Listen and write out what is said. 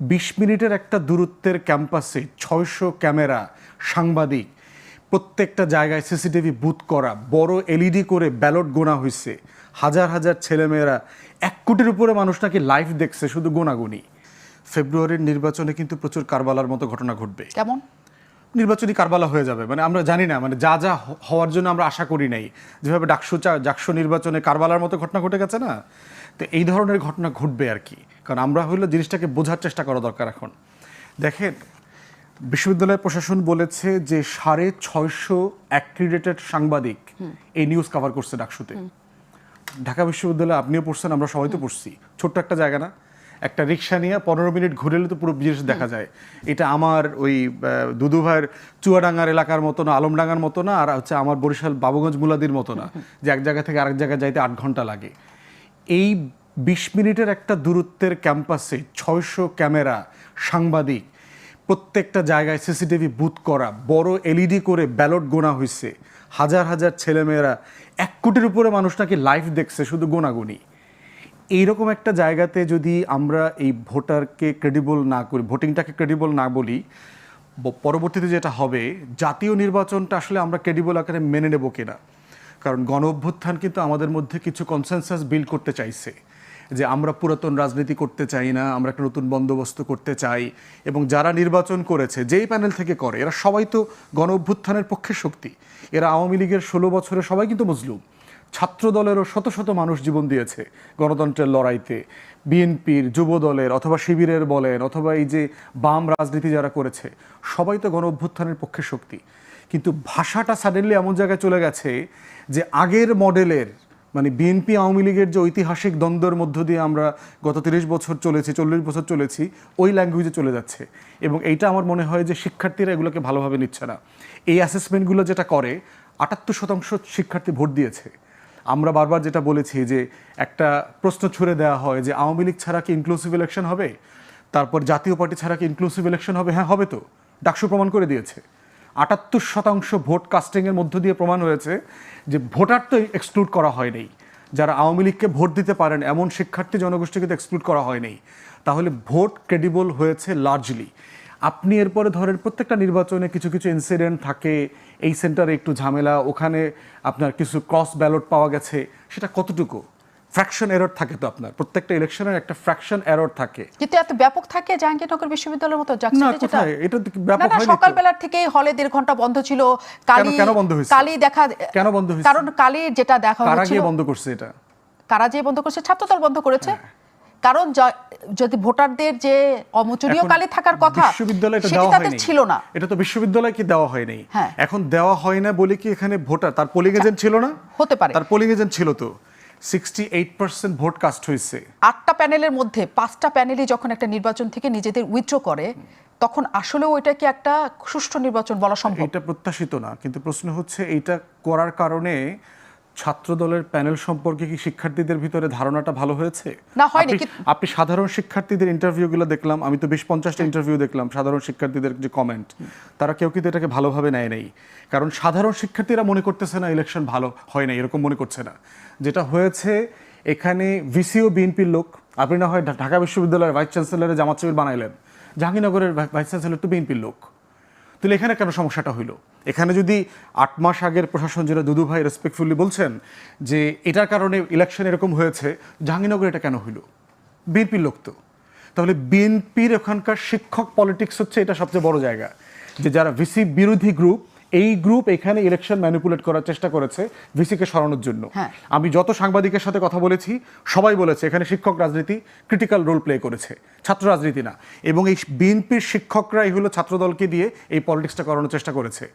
20 মিনিটের একটা দূরত্বের ক্যাম্পাসে 600 ক্যামেরা, সাংবাদিক, প্রত্যেকটা জায়গায় সিসিটিভি বুথ করা, বড় এলইডি করে ব্যালট গোনা হয়েছে, হাজার হাজার ছেলেমেয়েরা, 1 কোটির উপরে মানুষ নাকি লাইভ দেখছে, শুধু গোনাগুনি। ফেব্রুয়ারির নির্বাচনে কিন্তু প্রচুর কারবালার মতো ঘটনা ঘটবে। কেমন নির্বাচনী কারবালা হয়ে যাবে, মানে আমরা জানি না, মানে যা যা হওয়ার জন্য আমরা আশা করি নাই, যেভাবে ডাকসু নির্বাচনে কারবালার মতো ঘটনা ঘটে গেছে না, তো এই ধরনের ঘটনা ঘটবে আর কি। কারণ আমরা হইলো জিনিসটাকে বোঝার চেষ্টা করা দরকার। এখন দেখেন, বিশ্ববিদ্যালয় প্রশাসন বলেছে যে 650 অ্যাক্রিডিটেড সাংবাদিক এই নিউজ কভার করছে ডাকসুতে। ঢাকা বিশ্ববিদ্যালয়ে আপনিও পড়ছেন, আমরা সবাই তো পড়ছি, ছোট্ট একটা জায়গা না, একটা রিক্সা নিয়ে 15 মিনিট ঘুরে এলে তো পুরো জিনিস দেখা যায়। এটা আমার ওই দুদু ভাইয়ের চুয়াডাঙ্গার এলাকার মতো না, আলমডাঙ্গার মতো না, আর হচ্ছে আমার বরিশাল বাবুগঞ্জ মুলাদির মতো না, যে এক জায়গা থেকে আরেক জায়গায় যাইতে 8 ঘন্টা লাগে। এই 20 মিনিটের একটা দূরত্বের ক্যাম্পাসে 600 ক্যামেরা, সাংবাদিক, প্রত্যেকটা জায়গায় সিসিটিভি বুথ করা, বড় এলইডি করে ব্যালট গোনা হয়েছে, হাজার হাজার ছেলেমেয়েরা, 1 কোটির উপরে মানুষ নাকি লাইভ দেখছে, শুধু গোনাগুনি। এইরকম একটা জায়গাতে যদি আমরা এই ভোটারকে ক্রেডিবল না করি, ভোটিংটাকে ক্রেডিবল না বলি, পরবর্তীতে যেটা হবে, জাতীয় নির্বাচনটা আসলে আমরা ক্রেডিবল আকারে মেনে নেব কিনা। কারণ গণ অভ্যুত্থান কিন্তু আমাদের মধ্যে কিছু কনসেনসাস বিল্ড করতে চাইছে, যে আমরা পুরাতন রাজনীতি করতে চাই না, আমরা একটা নতুন বন্দোবস্ত করতে চাই। এবং যারা নির্বাচন করেছে, যেই প্যানেল থেকে করে, এরা সবাই তো গণ অভ্যুত্থানের পক্ষে শক্তি। এরা আওয়ামী লীগের 16 বছরে সবাই কিন্তু মজলুম। ছাত্র দলেরও শত শত মানুষ জীবন দিয়েছে গণতন্ত্রের লড়াইতে, বিএনপির, যুব দলের অথবা শিবিরের বলেন, অথবা এই যে বাম রাজনীতি যারা করেছে, সবাই তো গণ অভ্যুত্থানের পক্ষে শক্তি। কিন্তু ভাষাটা সাডেনলি এমন জায়গায় চলে গেছে যে আগের মডেলের, মানে বিএনপি আওয়ামী লীগের যে ঐতিহাসিক দ্বন্দ্বের মধ্য দিয়ে আমরা গত 30 বছর চলেছি, 40 বছর চলেছি, ওই ল্যাঙ্গুয়েজে চলে যাচ্ছে। এবং এইটা আমার মনে হয় যে শিক্ষার্থীরা এগুলোকে ভালোভাবে নিচ্ছে না। এই অ্যাসেসমেন্টগুলো যেটা করে, 78% শিক্ষার্থী ভোট দিয়েছে। আমরা বারবার যেটা বলেছি যে একটা প্রশ্ন ছুড়ে দেওয়া হয় যে আওয়ামী লীগ ছাড়া কি ইনক্লুসিভ ইলেকশন হবে, তারপর জাতীয় পার্টি ছাড়া কি ইনক্লুসিভ ইলেকশন হবে? হ্যাঁ, হবে তো, ডাকসু প্রমাণ করে দিয়েছে। 78% ভোট কাস্টিংয়ের মধ্য দিয়ে প্রমাণ হয়েছে যে ভোটার তো এক্সক্লুড করা হয়নি। যারা আওয়ামী লীগকে ভোট দিতে পারেন এমন শিক্ষার্থী জনগোষ্ঠীকে তো এক্সক্লুড করা হয়নি। তাহলে ভোট ক্রেডিবল হয়েছে লার্জলি। আপনি এরপরে ধরেন প্রত্যেকটা নির্বাচনে কিছু কিছু ইনসিডেন্ট থাকে, এই সেন্টারে একটু ঝামেলা, ওখানে আপনার কিছু ক্রস ব্যালট পাওয়া গেছে, সেটা কতটুকু ফ্র্যাকশন এরর থাকে। তো আপনার প্রত্যেকটা ইলেকশনের একটা ফ্র্যাকশন এরর থাকে, কিন্তু এত ব্যাপক থাকে জাহাঙ্গীরনগর বিশ্ববিদ্যালয়ের মতো না কোথায় এটা ব্যাপক হয়নি। সকালবেলার থেকেই হলে 1.5 ঘন্টা বন্ধ ছিল। কেন বন্ধ হয়েছে? কালি দেখা কেন বন্ধ হয়েছে? কারণ কালি যেটা দেখা হচ্ছিল, কারা গিয়ে বন্ধ করছে? এটা কারা যে বন্ধ করছে? ছাত্রদল বন্ধ করেছে। কারণ যদি ভোটারদের যে অমোচনীয় কালি থাকার কথা, বিশ্ববিদ্যালয়ে এটা সেটা দেওয়া তাদের হয়নি, ছিল না। এটা তো বিশ্ববিদ্যালয়ে কি দেওয়া হয়নি। হ্যাঁ। এখন দেওয়া হয় না বলে কি এখানে ভোটার, তার পোলিং এজেন্ট ছিল না? হতে পারে, তার পোলিং এজেন্ট ছিল। তো 68% ভোট কাস্ট হয়েছে। 8টা প্যানেলের মধ্যে 5টা প্যানেলই যখন একটা নির্বাচন থেকে নিজেদের উইথড্র করে, তখন আসলে ওইটা কি একটা সুষ্ঠু নির্বাচন বলা সম্ভব? এটা প্রত্যাশিত না। কিন্তু প্রশ্ন হচ্ছে এইটা করার কারণে ছাত্র দলের প্যানেল সম্পর্কে কি শিক্ষার্থীদের ভিতরে ধারণাটা ভালো হয়েছে? না, হয়নি। আপনি সাধারণ শিক্ষার্থীদের ইন্টারভিউগুলো দেখলাম, আমি তো 20-50টা ইন্টারভিউ দেখলাম, সাধারণ শিক্ষার্থীদের যে কমেন্ট, তারা কেউ কিন্তু এটাকে ভালোভাবে নেয় নাই। কারণ সাধারণ শিক্ষার্থীরা মনে করতেছে না ইলেকশন ভালো হয় না, এরকম মনে করছে না। যেটা হয়েছে, এখানে ভিসিও বিএনপির লোক। আপনি না হয় ঢাকা বিশ্ববিদ্যালয়ের ভাইস চ্যান্সেলরের জামাত শিবির বানাইলেন, জাহাঙ্গীরনগরের ভাইস চ্যান্সেলর তো বিএনপির লোক। তাহলে এখানে কেন সমস্যাটা হইলো? এখানে যদি 8 মাস আগের প্রশাসন, যেটা দুদু ভাই রেসপেক্টফুলি বলছেন যে এটার কারণে ইলেকশন এরকম হয়েছে, জাহাঙ্গীরনগরে এটা কেন হইলো? বিএনপির লোক তো। তাহলে বিএনপির ওখানকার শিক্ষক পলিটিক্স হচ্ছে এটা সবচেয়ে বড় জায়গা, যে যারা ভিসি বিরোধী গ্রুপ, এই গ্রুপ এখানে ইলেকশন ম্যানিপুলেট করার চেষ্টা করেছে ভিসিকে সরানোর জন্য। আমি যত সাংবাদিকের সাথে কথা বলেছি, সবাই বলেছে এখানে শিক্ষক রাজনীতি ক্রিটিক্যাল রোল প্লে করেছে, ছাত্র রাজনীতি না। এবং এই বিএনপির শিক্ষকরাই হলো ছাত্রদলকে দিয়ে এই পলিটিক্সটা করানোর চেষ্টা করেছে।